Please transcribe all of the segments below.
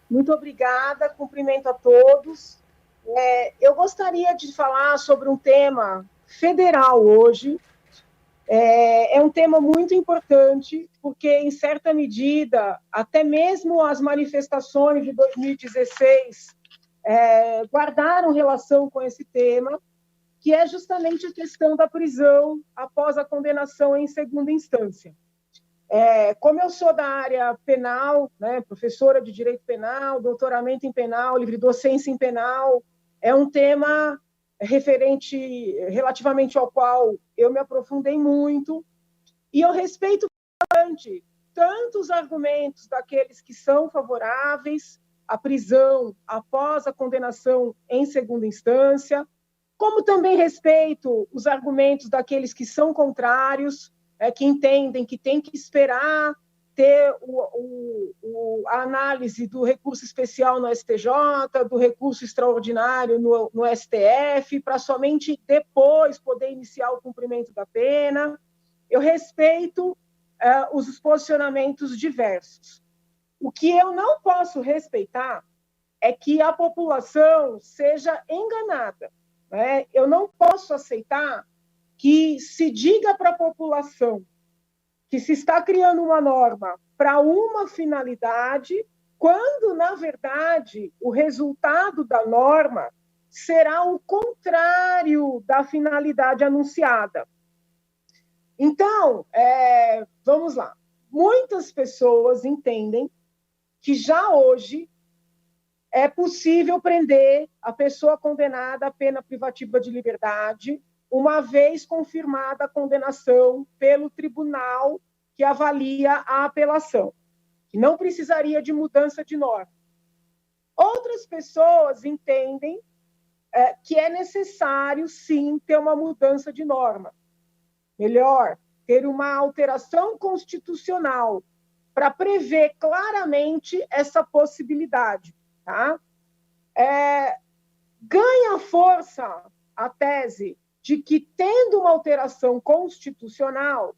Muito obrigada, cumprimento a todos. Eu gostaria de falar sobre um tema federal hoje. É um tema muito importante, porque, em certa medida, até mesmo as manifestações de 2016 guardaram relação com esse tema, que é justamente a questão da prisão após a condenação em segunda instância. Como eu sou da área penal, né, professora de direito penal, doutoramento em penal, livre docência em penal, é um tema relativamente ao qual eu me aprofundei muito, e eu respeito bastante tanto os argumentos daqueles que são favoráveis à prisão após a condenação em segunda instância, como também respeito os argumentos daqueles que são contrários, que entendem que tem que esperar ter a análise do recurso especial no STJ, do recurso extraordinário no STF, para somente depois poder iniciar o cumprimento da pena. Eu respeito os posicionamentos diversos. O que eu não posso respeitar é que a população seja enganada. Eu não posso aceitar que se diga para a população que se está criando uma norma para uma finalidade, quando, na verdade, o resultado da norma será o contrário da finalidade anunciada. Então, vamos lá. Muitas pessoas entendem que já hoje é possível prender a pessoa condenada à pena privativa de liberdade, uma vez confirmada a condenação pelo tribunal que avalia a apelação, que não precisaria de mudança de norma. Outras pessoas entendem que é necessário, sim, ter uma mudança de norma. Melhor, ter uma alteração constitucional para prever claramente essa possibilidade. Tá? Ganha força a tese de que, tendo uma alteração constitucional,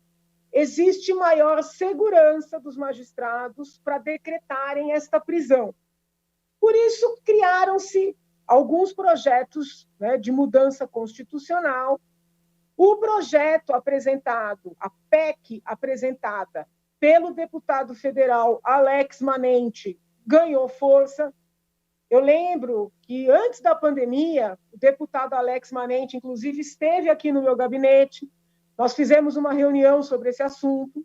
existe maior segurança dos magistrados para decretarem esta prisão. Por isso, criaram-se alguns projetos, né, de mudança constitucional. O projeto apresentado, a PEC apresentada pelo deputado federal Alex Manente, ganhou força. Eu lembro que, antes da pandemia, o deputado Alex Manente, inclusive, esteve aqui no meu gabinete, nós fizemos uma reunião sobre esse assunto,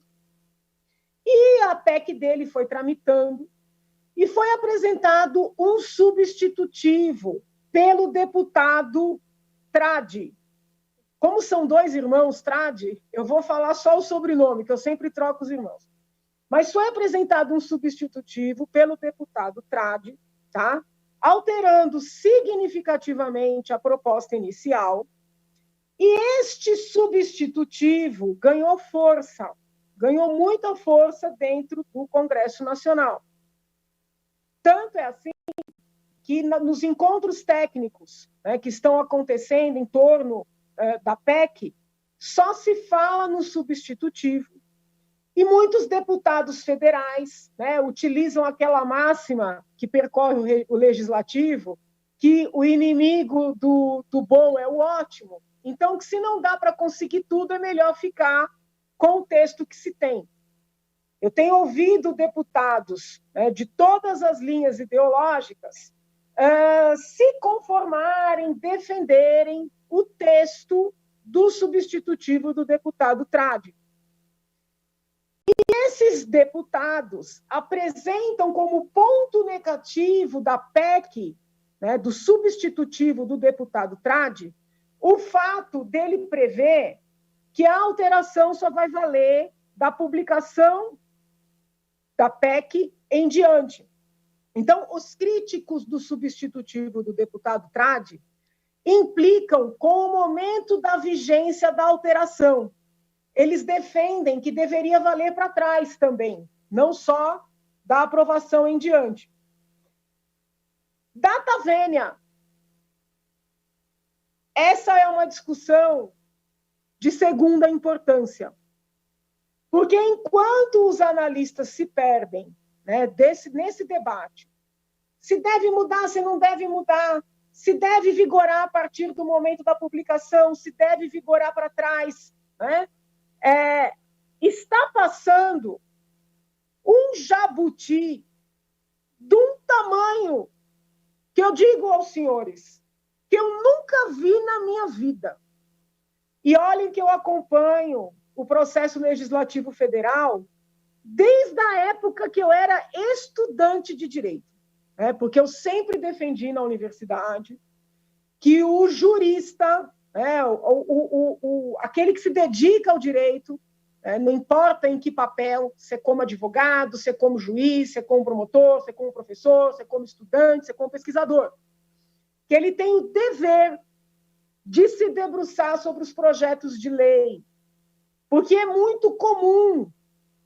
e a PEC dele foi tramitando, e foi apresentado um substitutivo pelo deputado Tradi. Como são dois irmãos Tradi, eu vou falar só o sobrenome, que eu sempre troco os irmãos. Mas foi apresentado um substitutivo pelo deputado Tradi, tá? Alterando significativamente a proposta inicial, e este substitutivo ganhou força, ganhou muita força dentro do Congresso Nacional. Tanto é assim que, nos encontros técnicos, né, que estão acontecendo em torno da PEC, só se fala no substitutivo. E muitos deputados federais, né, utilizam aquela máxima que percorre o legislativo, que o inimigo do bom é o ótimo. Então, que se não dá para conseguir tudo, é melhor ficar com o texto que se tem. Eu tenho ouvido deputados, né, de todas as linhas ideológicas se conformarem, defenderem o texto do substitutivo do deputado Tradi. E esses deputados apresentam como ponto negativo da PEC, né, do substitutivo do deputado Tradi, o fato dele prever que a alteração só vai valer da publicação da PEC em diante. Então, os críticos do substitutivo do deputado Tradi implicam com o momento da vigência da alteração. Eles defendem que deveria valer para trás também, não só da aprovação em diante. Data vênia. Essa é uma discussão de segunda importância. Porque enquanto os analistas se perdem, né, nesse debate, se deve mudar, se não deve mudar, se deve vigorar a partir do momento da publicação, se deve vigorar para trás, né? Está passando um jabuti de um tamanho que eu digo aos senhores que eu nunca vi na minha vida. E olhem que eu acompanho o processo legislativo federal desde a época que eu era estudante de direito, né? Porque eu sempre defendi na universidade que o jurista, aquele que se dedica ao direito, não importa em que papel, se é como advogado, se é como juiz, se é como promotor, se é como professor, se é como estudante, se é como pesquisador, que ele tem o dever de se debruçar sobre os projetos de lei, porque é muito comum,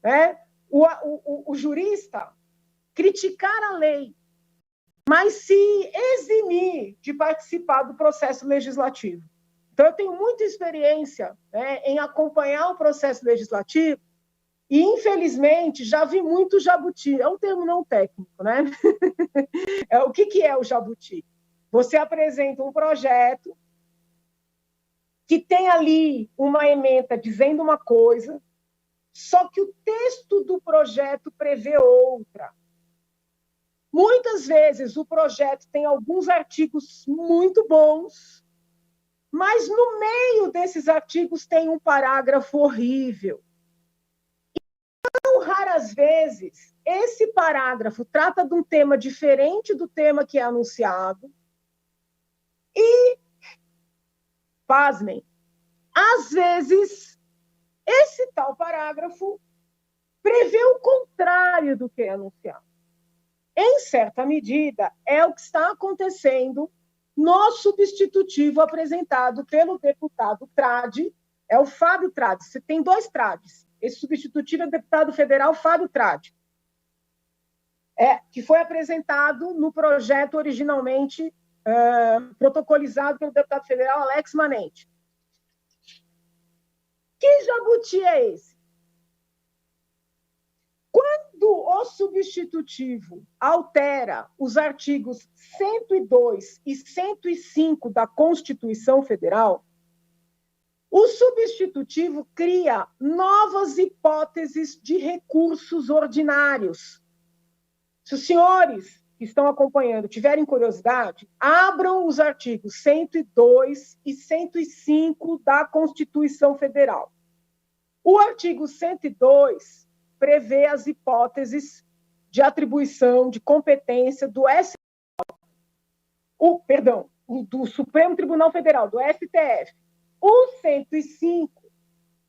né, o jurista criticar a lei, mas se eximir de participar do processo legislativo. Então, eu tenho muita experiência, né, em acompanhar o processo legislativo e, infelizmente, já vi muito jabuti. É um termo não técnico, né? O que é o jabuti? Você apresenta um projeto que tem ali uma ementa dizendo uma coisa, só que o texto do projeto prevê outra. Muitas vezes o projeto tem alguns artigos muito bons, mas no meio desses artigos tem um parágrafo horrível. E não raras vezes, esse parágrafo trata de um tema diferente do tema que é anunciado e, pasmem, às vezes, esse tal parágrafo prevê o contrário do que é anunciado. Em certa medida, é o que está acontecendo no substitutivo apresentado pelo deputado Tradi, é o Fábio Tradi. Você tem dois Tradis. Esse substitutivo é o deputado federal Fábio Tradi, que foi apresentado no projeto originalmente protocolizado pelo deputado federal Alex Manente. Que jabuti é esse? Quando o substitutivo altera os artigos 102 e 105 da Constituição Federal, o substitutivo cria novas hipóteses de recursos ordinários. Se os senhores que estão acompanhando tiverem curiosidade, abram os artigos 102 e 105 da Constituição Federal. O artigo 102 prevê as hipóteses de atribuição de competência do do Supremo Tribunal Federal, do STF. O 105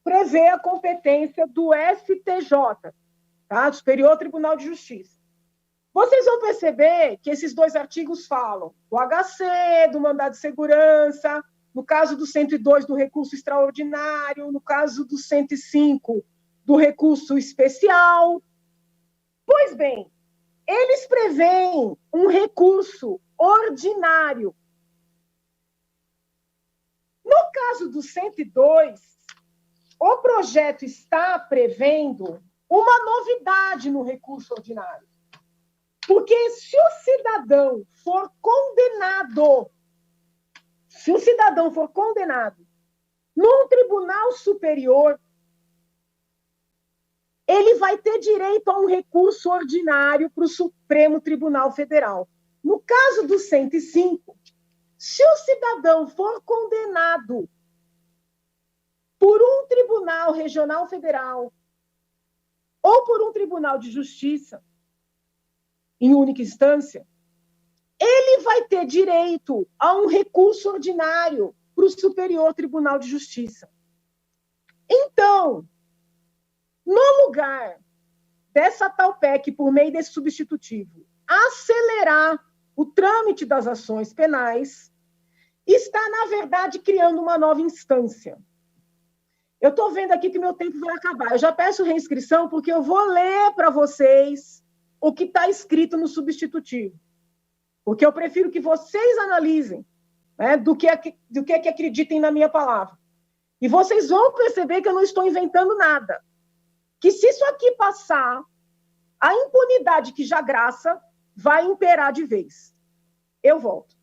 prevê a competência do STJ, tá? Superior Tribunal de Justiça. Vocês vão perceber que esses dois artigos falam do HC, do mandado de segurança, no caso do 102, do recurso extraordinário, no caso do 105, do recurso especial. Pois bem, eles prevêem um recurso ordinário. No caso do 102, o projeto está prevendo uma novidade no recurso ordinário. Porque se o cidadão for condenado num tribunal superior, ele vai ter direito a um recurso ordinário para o Supremo Tribunal Federal. No caso do 105, se o cidadão for condenado por um tribunal regional federal ou por um tribunal de justiça, em única instância, ele vai ter direito a um recurso ordinário para o Superior Tribunal de Justiça. Então, no lugar dessa tal PEC, por meio desse substitutivo, acelerar o trâmite das ações penais, está, na verdade, criando uma nova instância. Eu estou vendo aqui que meu tempo vai acabar. Eu já peço reinscrição, porque eu vou ler para vocês o que está escrito no substitutivo. Porque eu prefiro que vocês analisem, né, do que acreditem na minha palavra. E vocês vão perceber que eu não estou inventando nada. Que se isso aqui passar, a impunidade que já graça vai imperar de vez. Eu volto.